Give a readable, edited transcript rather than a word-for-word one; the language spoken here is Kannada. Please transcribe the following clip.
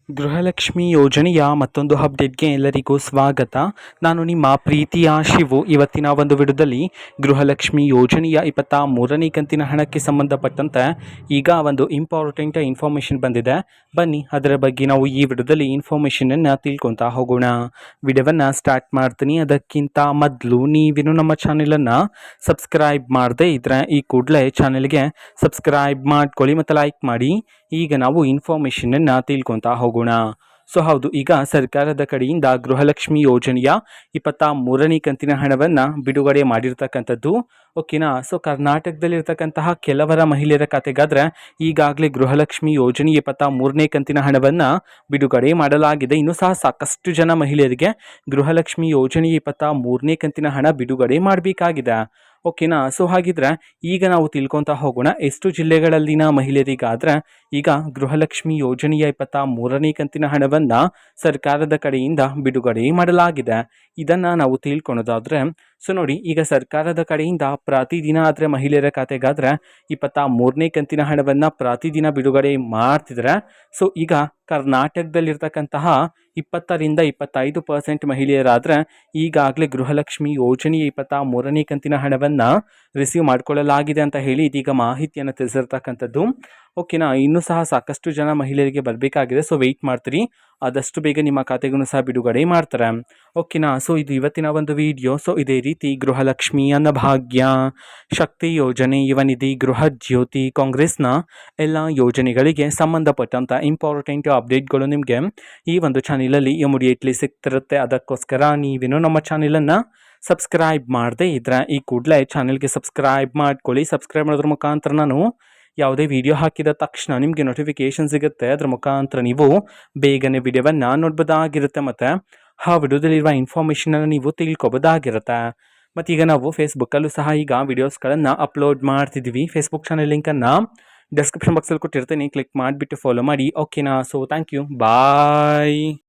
ಗೃಹಲಕ್ಷ್ಮಿ ಯೋಜನೆಯ ಮತ್ತೊಂದು ಅಪ್ಡೇಟ್ಗೆ ಎಲ್ಲರಿಗೂ ಸ್ವಾಗತ. ನಾನು ನಿಮ್ಮ ಪ್ರೀತಿಯ ಶಿವು. ಇವತ್ತಿನ ಒಂದು ವಿಡಿಯೋದಲ್ಲಿ ಗೃಹಲಕ್ಷ್ಮಿ ಯೋಜನೆಯ 23ನೇ ಕಂತಿನ ಹಣಕ್ಕೆ ಸಂಬಂಧಪಟ್ಟಂತೆ ಈಗ ಒಂದು ಇಂಪಾರ್ಟೆಂಟ್ ಇನ್ಫಾರ್ಮೇಷನ್ ಬಂದಿದೆ. ಬನ್ನಿ ಅದರ ಬಗ್ಗೆ ನಾವು ಈ ವಿಡಿಯೋದಲ್ಲಿ ಇನ್ಫಾರ್ಮೇಷನನ್ನು ತಿಳ್ಕೊತಾ ಹೋಗೋಣ. ವಿಡಿಯೋವನ್ನು ಸ್ಟಾರ್ಟ್ ಮಾಡ್ತೀನಿ. ಅದಕ್ಕಿಂತ ಮೊದಲು ನೀವೇನು ನಮ್ಮ ಚಾನೆಲನ್ನು ಸಬ್ಸ್ಕ್ರೈಬ್ ಮಾಡದೇ ಇದ್ದರೆ ಈ ಕೂಡಲೇ ಚಾನೆಲ್ಗೆ ಸಬ್ಸ್ಕ್ರೈಬ್ ಮಾಡ್ಕೊಳ್ಳಿ ಮತ್ತು ಲೈಕ್ ಮಾಡಿ. ಈಗ ನಾವು ಇನ್ಫಾರ್ಮೇಷನನ್ನು ತಿಳ್ಕೊತಾ ಹೋಗೋಣ. ಸೊ ಹೌದು, ಈಗ ಸರ್ಕಾರದ ಕಡೆಯಿಂದ ಗೃಹಲಕ್ಷ್ಮಿ ಯೋಜನೆಯ 23ನೇ ಕಂತಿನ ಹಣವನ್ನು ಬಿಡುಗಡೆ ಮಾಡಿರ್ತಕ್ಕಂಥದ್ದು. ಓಕೆನಾ. ಸೊ ಕರ್ನಾಟಕದಲ್ಲಿರ್ತಕ್ಕಂತಹ ಕೆಲವರ ಮಹಿಳೆಯರ ಖಾತೆಗಾದರೆ ಈಗಾಗಲೇ ಗೃಹಲಕ್ಷ್ಮಿ ಯೋಜನೆ 23ನೇ ಕಂತಿನ ಹಣವನ್ನು ಬಿಡುಗಡೆ ಮಾಡಲಾಗಿದೆ. ಇನ್ನೂ ಸಹ ಸಾಕಷ್ಟು ಜನ ಮಹಿಳೆಯರಿಗೆ ಗೃಹಲಕ್ಷ್ಮಿ ಯೋಜನೆ 23ನೇ ಕಂತಿನ ಹಣ ಬಿಡುಗಡೆ ಮಾಡಬೇಕಾಗಿದೆ. ಓಕೆನಾ. ಸೊ ಹಾಗಿದ್ರೆ ಈಗ ನಾವು ತಿಳ್ಕೊತಾ ಹೋಗೋಣ. ಎಷ್ಟು ಜಿಲ್ಲೆಗಳಲ್ಲಿನ ಮಹಿಳೆಯರಿಗಾದ್ರೆ ಈಗ ಗೃಹಲಕ್ಷ್ಮಿ ಯೋಜನೆಯ 23ನೇ ಕಂತಿನ ಹಣವನ್ನು ಸರ್ಕಾರದ ಕಡೆಯಿಂದ ಬಿಡುಗಡೆ ಮಾಡಲಾಗಿದೆ. ಇದನ್ನು ನಾವು ತಿಳ್ಕೊಳೋದಾದ್ರೆ, ಸೊ ನೋಡಿ, ಈಗ ಸರ್ಕಾರದ ಕಡೆಯಿಂದ ಪ್ರತಿದಿನ ಆದರೆ ಮಹಿಳೆಯರ ಖಾತೆಗಾದರೆ 23ನೇ ಕಂತಿನ ಹಣವನ್ನು ಪ್ರತಿದಿನ ಬಿಡುಗಡೆ ಮಾಡ್ತಿದ್ರೆ. ಸೊ ಈಗ ಕರ್ನಾಟಕದಲ್ಲಿರ್ತಕ್ಕಂತಹ 20ರಿಂದ 25% ಮಹಿಳೆಯರಾದರೆ ಈಗಾಗಲೇ ಗೃಹಲಕ್ಷ್ಮಿ ಯೋಜನೆಯ 23ನೇ ಕಂತಿನ ಹಣವನ್ನು ರಿಸೀವ್ ಮಾಡಿಕೊಳ್ಳಲಾಗಿದೆ ಅಂತ ಹೇಳಿ ಇದೀಗ ಮಾಹಿತಿಯನ್ನು ತಿಳಿಸಿರ್ತಕ್ಕಂಥದ್ದು. ಓಕೆನಾ. ಇನ್ನೂ ಸಹ ಸಾಕಷ್ಟು ಜನ ಮಹಿಳೆಯರಿಗೆ ಬರಬೇಕಾಗಿದೆ. ಸೊ ವೆಯ್ಟ್ ಮಾಡ್ತೀರಿ, ಆದಷ್ಟು ಬೇಗ ನಿಮ್ಮ ಖಾತೆಗೂ ಸಹ ಬಿಡುಗಡೆ ಮಾಡ್ತಾರೆ. ಓಕೆನಾ. ಸೊ ಇದು ಇವತ್ತಿನ ಒಂದು ವಿಡಿಯೋ. ಸೊ ಇದೇ ರೀತಿ ಗೃಹಲಕ್ಷ್ಮಿ, ಅನ್ನಭಾಗ್ಯ, ಶಕ್ತಿ ಯೋಜನೆ, ಯುವನಿಧಿ, ಗೃಹ ಜ್ಯೋತಿ, ಕಾಂಗ್ರೆಸ್ನ ಎಲ್ಲ ಯೋಜನೆಗಳಿಗೆ ಸಂಬಂಧಪಟ್ಟಂಥ ಇಂಪಾರ್ಟೆಂಟ್ ಅಪ್ಡೇಟ್ಗಳು ನಿಮಗೆ ಈ ಒಂದು ಚಾನಲಲ್ಲಿ ಇಮಿಡಿಯೇಟ್ಲಿ ಸಿಗ್ತಿರುತ್ತೆ. ಅದಕ್ಕೋಸ್ಕರ ನೀವೇನೋ ನಮ್ಮ ಚಾನಲನ್ನು ಸಬ್ಸ್ಕ್ರೈಬ್ ಮಾಡದೇ ಇದ್ದರೆ ಈ ಕೂಡಲೇ ಚಾನಲ್ಗೆ ಸಬ್ಸ್ಕ್ರೈಬ್ ಮಾಡ್ಕೊಳ್ಳಿ. ಸಬ್ಸ್ಕ್ರೈಬ್ ಮಾಡೋದ್ರ ಮುಖಾಂತರ ನಾನು ಯಾವುದೇ ವಿಡಿಯೋ ಹಾಕಿದ ತಕ್ಷಣ ನಿಮಗೆ ನೋಟಿಫಿಕೇಷನ್ ಸಿಗುತ್ತೆ. ಅದರ ಮುಖಾಂತರ ನೀವು ಬೇಗನೆ ವಿಡಿಯೋವನ್ನು ನೋಡ್ಬೋದಾಗಿರುತ್ತೆ ಮತ್ತು ಆ ವಿಡಿಯೋದಲ್ಲಿರುವ ಇನ್ಫಾರ್ಮೇಷನನ್ನು ನೀವು ತಿಳ್ಕೊಬೋದಾಗಿರುತ್ತೆ. ಮತ್ತು ಈಗ ನಾವು ಫೇಸ್ಬುಕ್ಕಲ್ಲೂ ಸಹ ಈಗ ವಿಡಿಯೋಸ್ಗಳನ್ನು ಅಪ್ಲೋಡ್ ಮಾಡ್ತಿದ್ದೀವಿ. ಫೇಸ್ಬುಕ್ ಚಾನಲ್ ಲಿಂಕನ್ನು ಡಿಸ್ಕ್ರಿಪ್ಷನ್ ಬಾಕ್ಸಲ್ಲಿ ಕೊಟ್ಟಿರ್ತೀನಿ, ಕ್ಲಿಕ್ ಮಾಡಿಬಿಟ್ಟು ಫಾಲೋ ಮಾಡಿ. ಓಕೆನಾ. So thank you, bye.